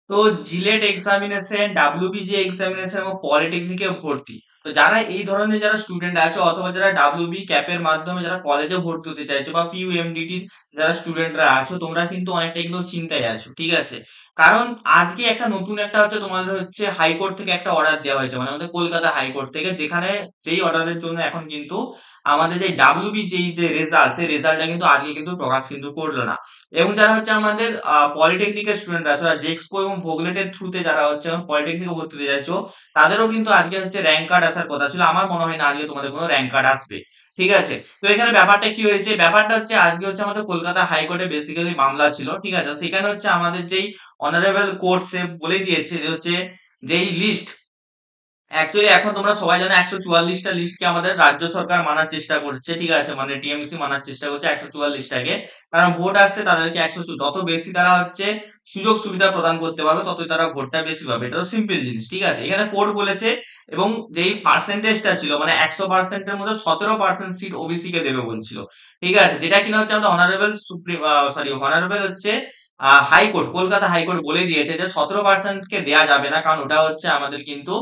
তো JELET examination, WBG examination এবং পলিটেকনিকে ভর্তি, তো যারা এই ধরনের যারা স্টুডেন্ট আছে অথবা যারা ডাব্লিউবি ক্যাপের মাধ্যমে যারা কলেজে ভর্তি হতে চাইছো বা পিইউএমডিটির যারা স্টুডেন্টরা আছো, তোমরা কিন্তু অনেকটা কিন্তু চিন্তায় আছো, ঠিক আছে? কারণ আজকে একটা নতুন একটা হচ্ছে তোমাদের হচ্ছে হাইকোর্ট থেকে একটা অর্ডার দেওয়া হয়েছে, মানে আমাদের কলকাতা হাইকোর্ট থেকে, যেখানে যেই অর্ডারের জন্য এখন কিন্তু আমাদের যে ডাব্লিউবি যেই যে রেজাল্ট, সেই রেজাল্টটা কিন্তু আজকে কিন্তু প্রকাশ কিন্তু করলো না। এবং যারা হচ্ছে আমাদের পলিটেকনিকের স্টুডেন্ট আছে, জেক্সপো এবং ভোগলেটের থ্রুতে যারা হচ্ছে পলিটেকনিকে ভর্তি হতে চাইছো, তাদেরও কিন্তু আজকে হচ্ছে র্যাঙ্ক কার্ড আসার কথা ছিল। আমার মনে হয় না আজকে তোমাদের কোনো র্যাঙ্ক কার্ড আসবে, ঠিক আছে? তো এখানে ব্যাপারটা কি হয়েছে, ব্যাপারটা হচ্ছে আজকে হচ্ছে আমাদের কলকাতা হাইকোর্টে বেসিক্যালি মামলা ছিল, ঠিক আছে? সেখানে হচ্ছে আমাদের যেই অনারেবল কোর্ট সে বলে দিয়েছে যে হচ্ছে যেই লিস্ট, অ্যাকচুয়ালি এখন তোমরা সবাই জানো 144টা লিস্টকে আমাদের রাজ্য সরকার মানার চেষ্টা করছে, ঠিক আছে? মানে টিএমসি মানার চেষ্টা করছে 144টাকে। কারণ ভোট আসছে তাদেরকে 100, যত বেশি তারা হচ্ছে সুযোগ সুবিধা প্রদান করতে পারবে ততই তারা ভোটটা বেশি পাবে। এটা তো সিম্পল জিনিস, ঠিক আছে? এখানে কোর্ট বলেছে, এবং যেই পার্সেন্টেজটা ছিল মানে 100%-এর মধ্যে 17% সিট ওবিসি কে দেবে বলছিল, ঠিক আছে? যেটা কিনা হচ্ছে আমাদের অনারেবল সুপ্রিম সরি অনারেবল হচ্ছে হাইকোর্ট, কলকাতা হাইকোর্ট বলে দিয়েছে যে 17% কে দেয়া যাবে না, কারণ ওটা হচ্ছে আমাদের কিন্তু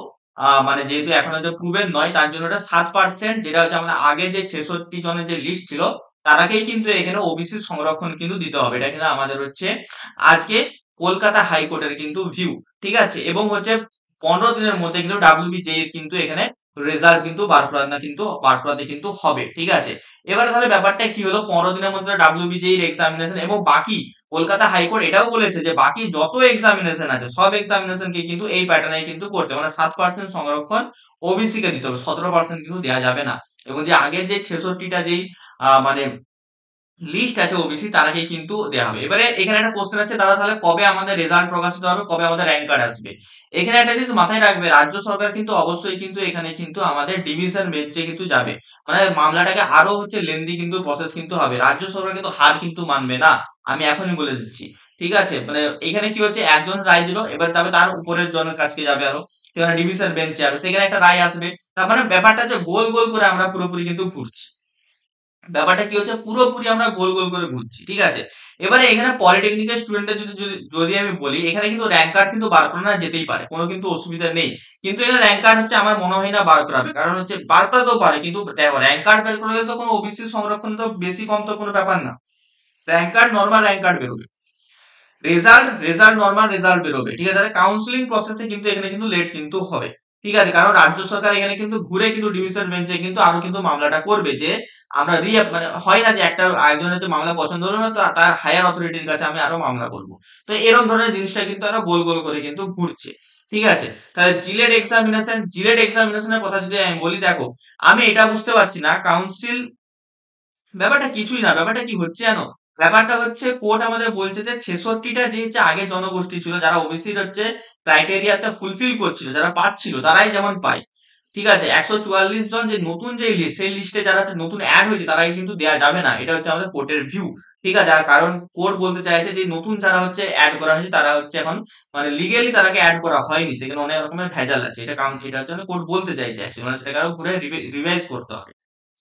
মানে যেহেতু এখনো যে প্রুভেন নয়, তার জন্য ওটা 7%, যেটা হচ্ছে আমাদের আগে যে 66 জনের যে লিস্ট ছিল তারাকেই কিন্তু এখানে ওবিসি সংরক্ষণ কিন্তু দিতে হবে। এটা কিন্তু আমাদের হচ্ছে আজকে কলকাতা হাইকোর্টের কিন্তু ভিউ, ঠিক আছে? এবং হচ্ছে 15 দিনের মধ্যে কিন্তু ডাব্লিউবিজে এর কিন্তু এখানে রেজাল্ট কিন্তু বার করাতে কিন্তু হবে, ঠিক আছে? এবারে তাহলে ব্যাপারটা কি হলো, 15 দিনের মধ্যে ডাব্লিউবিজে এর এক্সামিনেশন, এবং বাকি কলকাতা হাইকোর্ট এটাও বলেছে যে বাকি যত এক্সামিনেশন আছে সব এক্সামিনেশন কে কিন্তু এই প্যাটার্নে কিন্তু করতে, মানে 7% সংরক্ষণ ওবিসি কে দিতে হবে, 17% কিন্তু দেওয়া যাবে না। এবং যে আগের যে 66টা যেই মানে লিস্ট আছে ওবিসি, তারাকে কিন্তু দেওয়া হবে। এবারে এখানে একটা কোশ্চেন আছে, দাদা তাহলে কবে আমাদের রেজাল্ট প্রকাশিত হবে, কবে আমাদের র্যাঙ্ক কার্ড আসবে? এখানে একটা জিনিস মাথায় রাখবে, রাজ্য সরকার কিন্তু অবশ্যই কিন্তু এখানে কিন্তু আমাদের ডিভিশন বেঞ্চে কিন্তু যাবে, মানে মামলাটাকে আরো হচ্ছে লেন্দি কিন্তু প্রসেস কিন্তু হবে। রাজ্য সরকার কিন্তু হার কিন্তু মানবে না, আমি এখনই বলে দিচ্ছি, ঠিক আছে? মানে এখানে কি হচ্ছে, একজন রায় দিল, এবার তবে তার উপরের জনের কাছে যাবে, আরো সেখানে ডিভিশন বেঞ্চে যাবে, সেখানে একটা রায় আসবে। তার মানে ব্যাপারটা যে গোল গোল করে আমরা পুরোপুরি কিন্তু ঘুরছি, ব্যাপারটা কি হচ্ছে, পুরোপুরি আমরা গোল গোল করে ঘুরছি, ঠিক আছে? এবারে এখানে পলিটেকনিকের স্টুডেন্টদের যদি যদি যদি আমি বলি, এখানে কিন্তু র্যাঙ্ক কার্ড কিন্তু বার করানো যেতেই পারে, কোনো কিন্তু অসুবিধা নেই। কিন্তু এখানে র্যাঙ্ক কার্ড হচ্ছে আমার মনে হয় না বার করাবে, কারণ হচ্ছে বার করাতেও পারে, কিন্তু দেখো র্যাঙ্ক কার্ড বের করলে তো কোনো ওবিসি সংরক্ষণ তো বেশি কম তো কোনো ব্যাপার না। Rank card normal rank card বেরোবে, রেজাল্ট নরমাল রেজাল্ট বেরোবে, ঠিক আছে? কাউন্সিলিং প্রসেসে কিন্তু এখানে কিন্তু লেট কিন্তু হবে, ঠিক আছে? কারণ রাজ্য সরকার এখানে কিন্তু ঘুরে কিন্তু ডিভিশন বেঞ্চে কিন্তু আরো কিন্তু মামলাটা করবে, যে আমরা মানে হয় না যে একটা একজনের যে মামলা পছন্দ হলো না, তো তার হায়ার অথরিটির কাছে আমি আরো মামলা করব। তো এরকম ধরনের জিনিসটা কিন্তু আরো গোল গোল করে কিন্তু ঘুরছে, ঠিক আছে? তাহলে জিলেট এক্সামিনেশনের কথা যদি আমি বলি, দেখো আমি এটা বুঝতে পারছি না কাউন্সিল, ব্যাপারটা কিছুই না, ব্যাপারটা কি হচ্ছে জানো? ব্যাপারটা হচ্ছে কোর্ট আমাদের বলছে যে 66টা যে হচ্ছে আগে জনগোষ্ঠী ছিল, যারা ওবিসির হচ্ছে ক্রাইটেরিয়াটা ফুলফিল করছিল, যারা পাচ্ছিল তারাই যেমন পায়, ঠিক আছে? 144 জন যে নতুন যে লিস্ট, সেই লিস্টে যারা হচ্ছে নতুন অ্যাড হয়েছে তারাই কিন্তু দেয়া যাবে না, এটা হচ্ছে আমাদের কোর্টের ভিউ, ঠিক আছে? আর কারণ কোর্ট বলতে চাইছে যে নতুন যারা হচ্ছে অ্যাড করা হয়েছে তারা হচ্ছে এখন মানে লিগেলি তারাকে অ্যাড করা হয়নি, সেখানে অনেক রকমের ভেজাল আছে, এটা কারণ এটা হচ্ছে কোর্ট বলতে চাইছে অ্যাকচুয়ালি, মানে সেটাকে আরো ঘুরে রিভাইজ করতে হবে,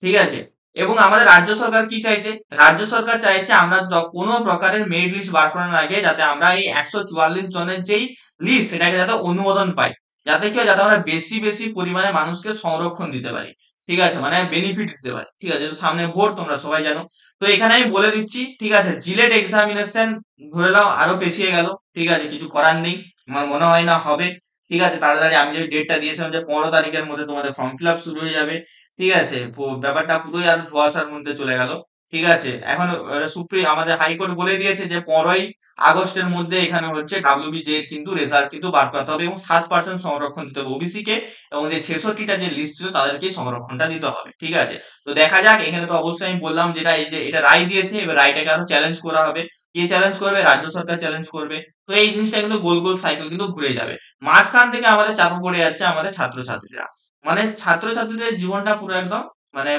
ঠিক আছে? এবং আমাদের রাজ্য সরকার কি চাইছে, রাজ্য সরকার চাইছে আমরা কোনো প্রকারের মেরিট লিস্ট বার করানোর আগে যাতে আমরা এই 144 জনের যেই লিস্ট সেটাকে যাতে অনুমোদন পাই, যাতে কি হয়, যাতে আমরা বেশি বেশি পরিমাণে মানুষকে সংরক্ষণ দিতে পারি, ঠিক আছে? মানে বেনিফিট দিতে পারি, ঠিক আছে? যেহেতু সামনে ভোট তোমরা সবাই জানো। তো এখানে আমি বলে দিচ্ছি, ঠিক আছে, জিলেট এক্সামিনেশন ধরে নাও আরো পেছিয়ে গেল, ঠিক আছে? কিছু করার নেই, আমার মনে হয় না হবে, ঠিক আছে? তাড়াতাড়ি আমি যে ডেটটা দিয়েছিলাম যে 15 তারিখের মধ্যে তোমাদের ফর্ম ফিল আপ শুরু হয়ে যাবে, ঠিক আছে? ব্যাপারটা পুরোই আর ধোঁয়াশার মধ্যে চলে গেল, ঠিক আছে? এখন সুপ্রিম আমাদের হাইকোর্ট বলে দিয়েছে যে 15ই আগস্টের মধ্যে এখানে হচ্ছে ডাব্লিউবিজে এর কিন্তু রেজাল্ট কিন্তু বার করতে হবে, এবং 7% সংরক্ষণ দিতে হবে ওবিসি কে, এবং যে 66টা যে লিস্ট ছিল তাদেরকে সংরক্ষণটা দিতে হবে, ঠিক আছে? তো দেখা যাক, এখানে তো অবশ্যই আমি বললাম যেটা এই যে এটা রায় দিয়েছে, এবার রায়টাকে আরো চ্যালেঞ্জ করা হবে। কে চ্যালেঞ্জ করবে? রাজ্য সরকার চ্যালেঞ্জ করবে। তো এই জিনিসটা কিন্তু গোল গোল সাইকেল কিন্তু ঘুরে যাবে। মাঝখান থেকে আমাদের চাপে পড়ে যাচ্ছে আমাদের ছাত্রছাত্রীরা, মানে ছাত্রছাত্রীদের জীবনটা পুরো একদম মানে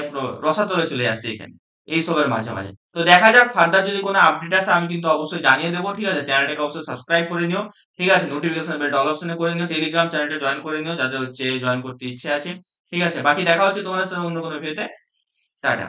রসাতলে চলে যাচ্ছে এখানে এইসবের মাঝে মাঝে। তো দেখা যাক ফার্দার যদি কোনো আপডেট আসে আমি কিন্তু অবশ্যই জানিয়ে দেবো, ঠিক আছে? চ্যানেলটাকে অবশ্যই সাবস্ক্রাইব করে নিও, ঠিক আছে? নোটিফিকেশন বেলটা অল অপশনে করে নিও, টেলিগ্রাম চ্যানেলটা জয়েন করে নিও যাদের হচ্ছে জয়েন করতে ইচ্ছে আছে, ঠিক আছে? বাকি দেখা হচ্ছে তোমাদের সাথে অন্য কোনো ভিডিওতে। টাটা।